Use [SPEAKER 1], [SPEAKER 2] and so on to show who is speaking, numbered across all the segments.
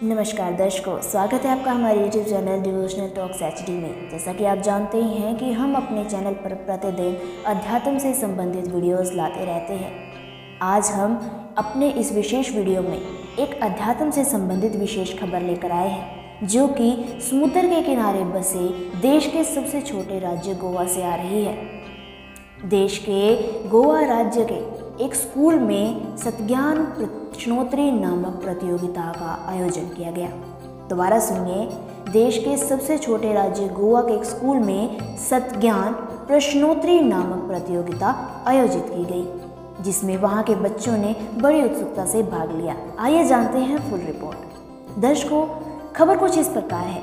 [SPEAKER 1] नमस्कार दर्शकों, स्वागत है आपका हमारे YouTube channel devotional talks HD में। जैसा कि आप जानते ही हैं कि हम अपने चैनल पर प्रतिदिन अध्यात्म से संबंधित वीडियोस लाते रहते हैं। आज हम अपने इस विशेष वीडियो में एक अध्यात्म से संबंधित विशेष खबर लेकर आए हैं, जो कि समुद्र के किनारे बसे देश के सबसे छोटे राज्य गोवा से आ रही है। देश के गोवा राज्य के एक स्कूल में सतज्ञान प्रश्नोत्तरी नामक प्रतियोगिता का आयोजन किया गया। दोबारा सुनिए, देश के सबसे छोटे राज्य गोवा के एक स्कूल में सतज्ञान प्रश्नोत्तरी नामक प्रतियोगिता आयोजित की गई, जिसमें वहां के बच्चों ने बड़ी उत्सुकता से भाग लिया। आइए जानते हैं फुल रिपोर्ट। दर्शकों, खबर कुछ इस प्रकार है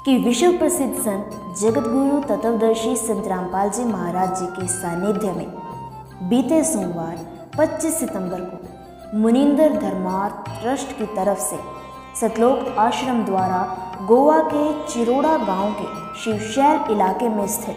[SPEAKER 1] कि विश्व प्रसिद्ध संत जगतगुरु तत्वदर्शी संत रामपाल जी महाराज जी के सानिध्य में बीते सोमवार 25 सितंबर को मुनिंदर धर्मार्थ ट्रस्ट की तरफ से सतलोक आश्रम द्वारा गोवा के चिरोड़ा गांव के शिवशैल इलाके में स्थित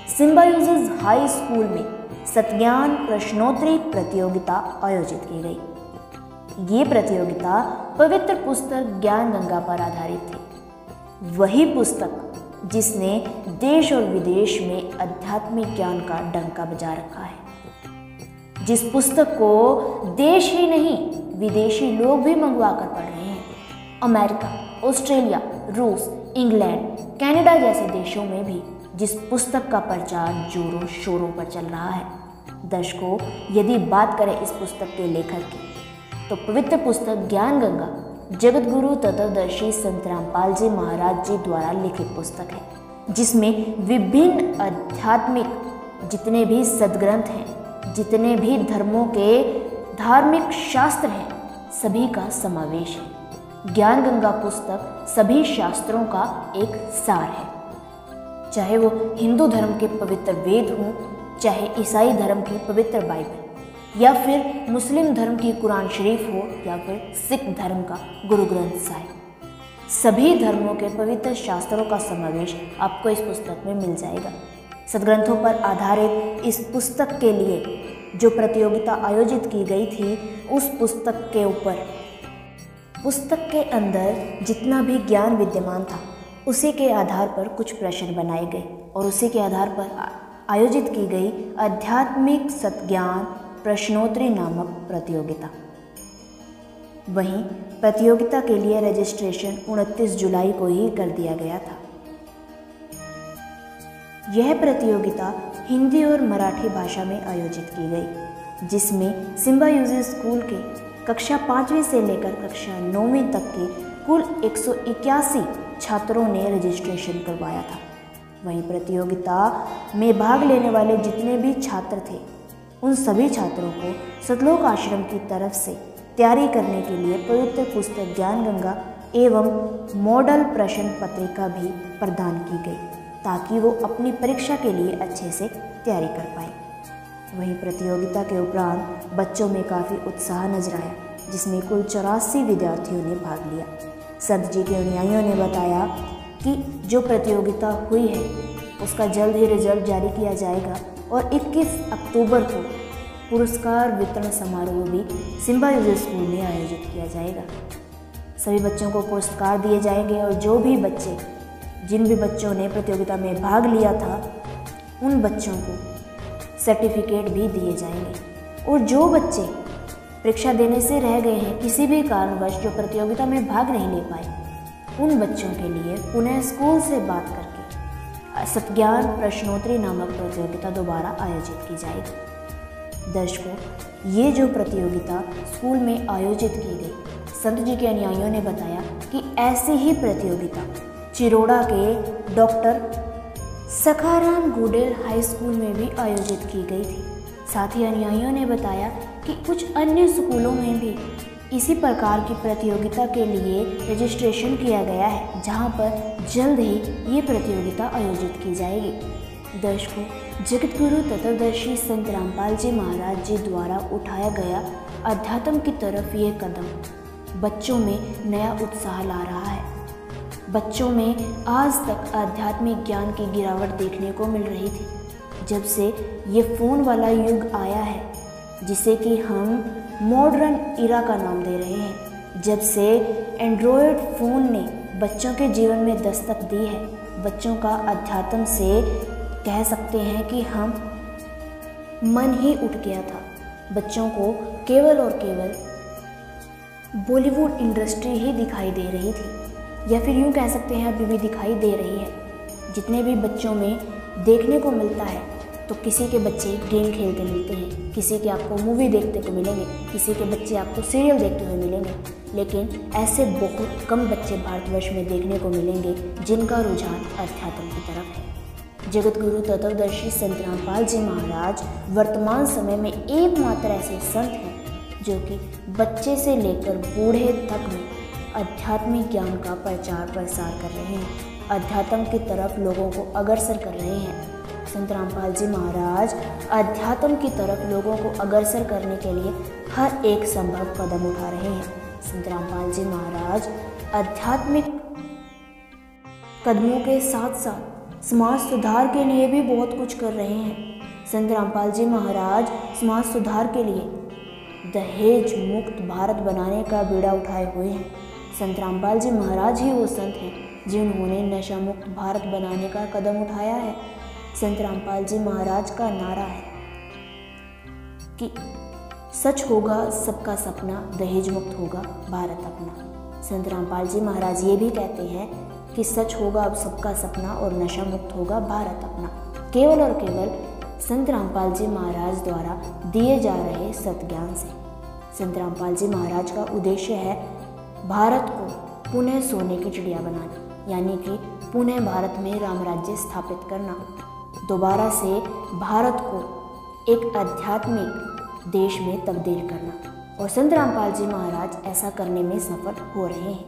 [SPEAKER 1] सिम्बायोसिस हाई स्कूल में सतज्ञान प्रश्नोत्तरी प्रतियोगिता आयोजित की गई। ये प्रतियोगिता पवित्र पुस्तक ज्ञान गंगा पर आधारित थी, वही पुस्तक जिसने देश और विदेश में आध्यात्मिक ज्ञान का डंका बजा रखा है, जिस पुस्तक को देश ही नहीं विदेशी लोग भी मंगवा कर पढ़ रहे हैं। अमेरिका, ऑस्ट्रेलिया, रूस, इंग्लैंड, कनाडा जैसे देशों में भी जिस पुस्तक का प्रचार जोरों शोरों पर चल रहा है। दर्शकों, यदि बात करें इस पुस्तक के लेखक की, तो पवित्र पुस्तक ज्ञान गंगा जगतगुरु तत्वदर्शी संत रामपाल जी महाराज जी द्वारा लिखित पुस्तक है, जिसमें विभिन्न आध्यात्मिक जितने भी सदग्रंथ हैं, जितने भी धर्मों के धार्मिक शास्त्र हैं, सभी का समावेश है। ज्ञान गंगा पुस्तक सभी शास्त्रों का एक सार है, चाहे वो हिंदू धर्म के पवित्र वेद हों, चाहे ईसाई धर्म की पवित्र बाइबल, या फिर मुस्लिम धर्म की कुरान शरीफ हो, या फिर सिख धर्म का गुरु ग्रंथ साहिब। सभी धर्मों के पवित्र शास्त्रों का समावेश आपको इस पुस्तक में मिल जाएगा। सदग्रंथों पर आधारित इस पुस्तक के लिए जो प्रतियोगिता आयोजित की गई थी, उस पुस्तक के ऊपर पुस्तक के अंदर जितना भी ज्ञान विद्यमान था, उसी के आधार पर कुछ प्रश्न बनाए गए और उसी के आधार पर आयोजित की गई आध्यात्मिक सतज्ञान प्रश्नोत्तरी नामक प्रतियोगिता। वहीं प्रतियोगिता के लिए रजिस्ट्रेशन 29 जुलाई को ही कर दिया गया था। यह प्रतियोगिता हिंदी और मराठी भाषा में आयोजित की गई, जिसमें सिम्बायोसिस स्कूल के कक्षा 5वीं से लेकर कक्षा 9वीं तक के कुल 181 छात्रों ने रजिस्ट्रेशन करवाया था। वहीं प्रतियोगिता में भाग लेने वाले जितने भी छात्र थे, उन सभी छात्रों को सतलोक आश्रम की तरफ से तैयारी करने के लिए पवित्र पुस्तक ज्ञान गंगा एवं मॉडल प्रश्न पत्रिका भी प्रदान की गई, ताकि वो अपनी परीक्षा के लिए अच्छे से तैयारी कर पाए। वहीं प्रतियोगिता के उपरांत बच्चों में काफ़ी उत्साह नजर आया, जिसमें कुल 84 विद्यार्थियों ने भाग लिया। संत जी के अनुयायियों ने बताया कि जो प्रतियोगिता हुई है, उसका जल्द ही रिजल्ट जारी किया जाएगा और 21 अक्टूबर को पुरस्कार वितरण समारोह भी सिम्बायोसिस स्कूल में आयोजित किया जाएगा। सभी बच्चों को पुरस्कार दिए जाएंगे और जिन भी बच्चों ने प्रतियोगिता में भाग लिया था, उन बच्चों को सर्टिफिकेट भी दिए जाएंगे। और जो बच्चे परीक्षा देने से रह गए हैं, किसी भी कारणवश जो प्रतियोगिता में भाग नहीं ले पाए, उन बच्चों के लिए पुनः स्कूल से बात करके सतज्ञान प्रश्नोत्तरी नामक प्रतियोगिता दोबारा आयोजित की जाएगी। दर्शकों, ये जो प्रतियोगिता स्कूल में आयोजित की गई, संत जी के अनुयायियों ने बताया कि ऐसी ही प्रतियोगिता चिरोड़ा के डॉक्टर सखाराम गुडेल हाई स्कूल में भी आयोजित की गई थी। साथ ही अनुयायियों ने बताया कि कुछ अन्य स्कूलों में भी इसी प्रकार की प्रतियोगिता के लिए रजिस्ट्रेशन किया गया है, जहां पर जल्द ही ये प्रतियोगिता आयोजित की जाएगी। दर्शकों, जगतगुरु तत्वदर्शी संत रामपाल जी महाराज जी द्वारा उठाया गया अध्यात्म की तरफ ये कदम बच्चों में नया उत्साह ला रहा है। बच्चों में आज तक आध्यात्मिक ज्ञान की गिरावट देखने को मिल रही थी, जब से ये फ़ोन वाला युग आया है, जिसे कि हम मॉडर्न इरा का नाम दे रहे हैं। जब से एंड्रॉयड फ़ोन ने बच्चों के जीवन में दस्तक दी है। बच्चों का अध्यात्म से कह सकते हैं कि हम मन ही उठ गया था। बच्चों को केवल और केवल बॉलीवुड इंडस्ट्री ही दिखाई दे रही थी, या फिर यूँ कह सकते हैं अभी भी दिखाई दे रही है। जितने भी बच्चों में देखने को मिलता है तो किसी के बच्चे गेम खेलते मिलते हैं, किसी के आपको मूवी देखते को मिलेंगे, किसी के बच्चे आपको सीरियल देखते हुए मिलेंगे, लेकिन ऐसे बहुत कम बच्चे भारतवर्ष में देखने को मिलेंगे जिनका रुझान अध्यात्म की तरफ है। जगत गुरु तत्वदर्शी संत रामपाल जी महाराज वर्तमान समय में एकमात्र ऐसे संत हैं जो कि बच्चे से लेकर बूढ़े तक में आध्यात्मिक ज्ञान का प्रचार प्रसार कर रहे हैं, अध्यात्म की तरफ लोगों को अग्रसर कर रहे हैं। संत रामपाल जी महाराज अध्यात्म की तरफ लोगों को अग्रसर करने के लिए हर एक संभव कदम उठा रहे हैं। संत रामपाल जी महाराज आध्यात्मिक कदमों के साथ साथ समाज सुधार के लिए भी बहुत कुछ कर रहे हैं। संत रामपाल जी महाराज समाज सुधार के लिए दहेज मुक्त भारत बनाने का बीड़ा उठाए हुए हैं। संत रामपाल जी महाराज ही वो संत हैं जिन्होंने नशा मुक्त भारत बनाने का कदम उठाया है। संत रामपाल जी महाराज का नारा है कि सच होगा सबका सपना, दहेज मुक्त होगा भारत अपना। संत रामपाल जी महाराज ये भी कहते हैं कि सच होगा अब सबका सपना और नशा मुक्त होगा भारत अपना। केवल और केवल संत रामपाल जी महाराज द्वारा दिए जा रहे सत्ज्ञान से। संत रामपाल जी महाराज का उद्देश्य है भारत को पुनः सोने की चिड़िया बनाना, यानी कि पुनः भारत में राम राज्य स्थापित करना, दोबारा से भारत को एक आध्यात्मिक देश में तब्दील करना। और संत रामपाल जी महाराज ऐसा करने में सफल हो रहे हैं।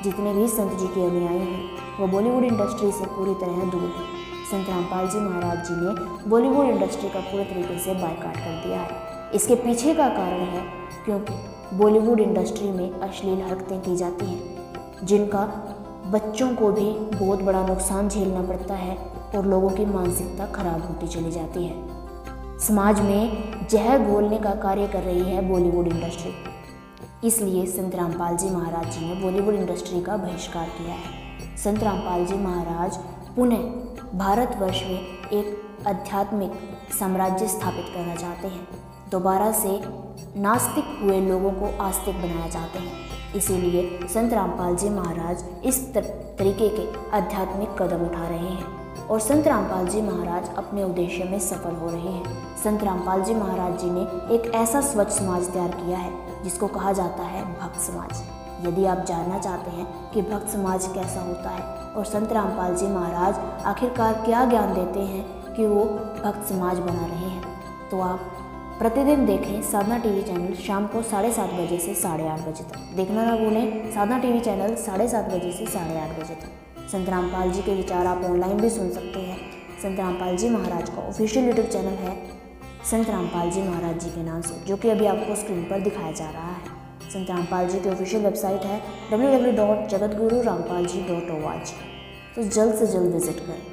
[SPEAKER 1] जितने भी संत जी के अनुयायी हैं वो बॉलीवुड इंडस्ट्री से पूरी तरह दूर हैं। संत रामपाल जी महाराज जी ने बॉलीवुड इंडस्ट्री का पूरे तरीके से बायकॉट कर दिया है। इसके पीछे का कारण है क्योंकि बॉलीवुड इंडस्ट्री में अश्लील हरकतें की जाती हैं जिनका बच्चों को भी बहुत बड़ा नुकसान झेलना पड़ता है और लोगों की मानसिकता खराब होती चली जाती है। समाज में जहर घोलने का कार्य कर रही है बॉलीवुड इंडस्ट्री। इसलिए संत रामपाल जी महाराज जी ने बॉलीवुड इंडस्ट्री का बहिष्कार किया है। संत रामपाल जी महाराज पुनः भारतवर्ष में एक आध्यात्मिक साम्राज्य स्थापित करना चाहते हैं। दोबारा से नास्तिक हुए लोगों को आस्तिक बनाना चाहते हैं। इसीलिए संत रामपाल जी महाराज इस तरीके के आध्यात्मिक कदम उठा रहे हैं और संत रामपाल जी महाराज अपने उद्देश्य में सफल हो रहे हैं। संत रामपाल जी महाराज जी ने एक ऐसा स्वच्छ समाज तैयार किया है जिसको कहा जाता है भक्त समाज। यदि आप जानना चाहते हैं कि भक्त समाज कैसा होता है और संत रामपाल जी महाराज आखिरकार क्या ज्ञान देते हैं कि वो भक्त समाज बना रहे हैं, तो आप प्रतिदिन देखें साधना टीवी चैनल शाम को 7:30 बजे से 8:30 बजे तक। देखना ना भूलें साधना टीवी चैनल 7:30 बजे से 8:30 बजे तक। संत रामपाल जी के विचार आप ऑनलाइन भी सुन सकते हैं। संत रामपाल जी महाराज का ऑफिशियल यूट्यूब चैनल है संत रामपाल जी महाराज जी के नाम से, जो कि अभी आपको स्क्रीन पर दिखाया जा रहा है। संत रामपाल जी की ऑफिशियल वेबसाइट है www.jagatgururampalji.org। तो जल्द से जल्द विजिट करें।